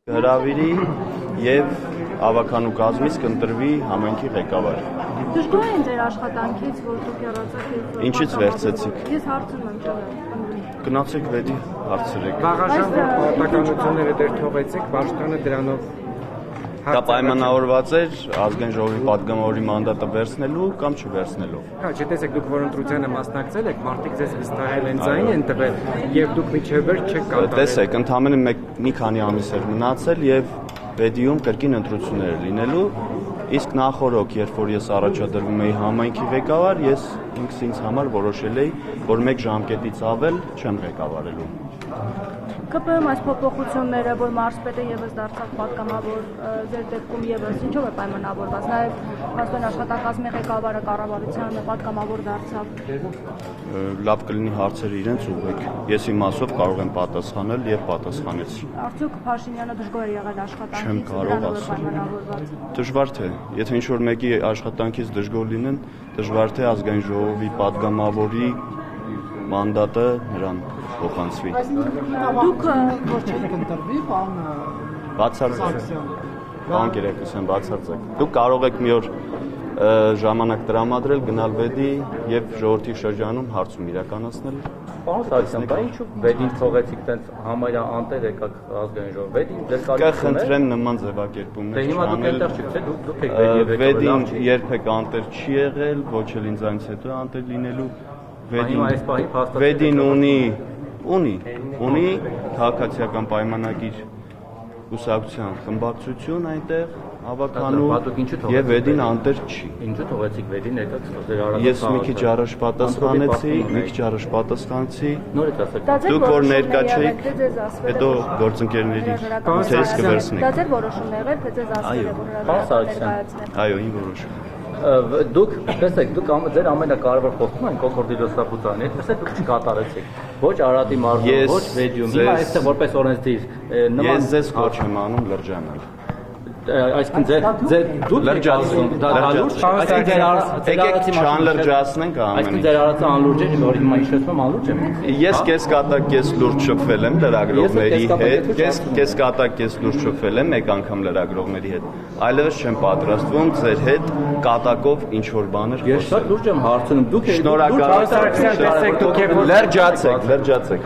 Հրավիրի եւ ավականու կազմից կընտրվի համայնքի ղեկավար։ Դժգոհ են ձեր աշխատանքից, որ դուք եռացաք եւ Ինչից վերցեցիք։ Ես հարցնում եմ։ Գնացեք վեդի հարցրեք։ Վաղաժամ պարտականությունները դեր թողեցիք, պաշտոնը դրանով Դա պայմանավորված էր ազգային ժողովի պատգամավորի մանդատը վերցնելու կամ չվերցնելու։ Հա, չտեսեք դուք որ ընտրությանը մասնակցել եք, մարդիկ ձեզ վստահել են ձայն են տվել եւ դուք միջև վերջ չեք կատարել։ Տեսեք, ընդամենը մի քանի ամիս էր մնացել եւ վեդիում կրկին ընտրություններ լինելու, իսկ նախորոք, երբ որ ես առաջադրվում էի համայնքի ղեկավար, ես ինքս համար որոշել էի, որ 1 ժամկետից ավել չեմ ղեկավարելու։ ԿՊ-ում այս փոփոխությունները, որ մարզպետը եւս դարձավ պատգամավոր, ձեր դեպքում եւս ինչով է պայմանավորված։ Նաեւ հաստատ աշխատակազմի ղեկավարը կառավարության պատգամավոր դարձավ։ Լավ կլինի հարցերը իրենց ուղղեք։ Ես իմ մասով կարող եմ պատասխանել եւ պատասխանեցի։ Արդյոք Փաշինյանը դժգոհ է եղել աշխատանքից։ Չեմ կարող ասել։ Դժվար թե, եթե ինչ-որ մեկի աշխատանքից դժգոհ լինեն, դժվար թե ազգային ժողովի պատգամավորի մանդատը նրան փոխանցվի։ Դուք որ չեք ընտրվի, բան Բացարձակ։ Բան գերակցության բացարձակ։ Դուք կարող եք մի օր ժամանակ տրամադրել, գնալ վեդի եւ ժողովրդի շրջանում հարցում իրականացնել։ Պարոն Սարգսյան, բայց ինչու վեդին թողեցիք տենց համարյա անտեր եկաք ազգային ժողով։ Վեդին ձեր Կխնդրեմ նման ձևակերպումներ չանել։ Դե հիմա դուք այնտեղ չեք, չէ՞, դուք եք վեդի վեդին երբեք անտեր չի եղել, ոչ էլ ինձանից հետո անտեր լինելու։ Վեդին ունի քաղաքացիական պայմանագիր կուսակցության խմբակցություն այնտեղ ավականու եւ վեդին անտեր չի։ Ինչու թողեցիք վեդին եկաք ձեր արած։ Ես մի քիչ առաջ պատասխանեցի, նոր եք ասել։ Դուք որ ներկա չէիք, հետո գործընկերների ցես կվերցնեք։ Դա ձեր որոշումն է եղել, թե ձեզ ասել է, որ Սարգսյան։ Այո, իմ որոշումը։ Դուք տեսեք, դուք ձեր ամենակարևոր խոստումը այն Կոկորդի լուսապուտանի հետ, տեսեք դուք չկատարեցիք։ Ոչ Արարատի մարզում, ոչ Վեդիում։ Հիմա այստեղ որպես օրենսդիր Ես ձեզ կոչ եմ անում լրջանալ։ Այսինքն ձեր դուք լրջացնում, դա լուրջ է։ Այսինքն ձեր Եկեք չանլրջացնենք ամեն Այսինքն ձեր արածը անլուրջ է, որ հիմա հիշեցնում անլուրջ է։ Ես կես կատակ կես լուրջ շփվել եմ լրագրողների հետ, կես կատակ կես լուրջ շփվել եմ մեկ անգամ լրագրողների հետ։ Այլևս չեմ պատրաստվում ձեր հետ կատակով ինչ որ բաներ Ես շատ լուրջ եմ հարցնում։ Դուք Շնորհակալ եմ։ Սարգսյան, տեսեք դուք լրջացեք։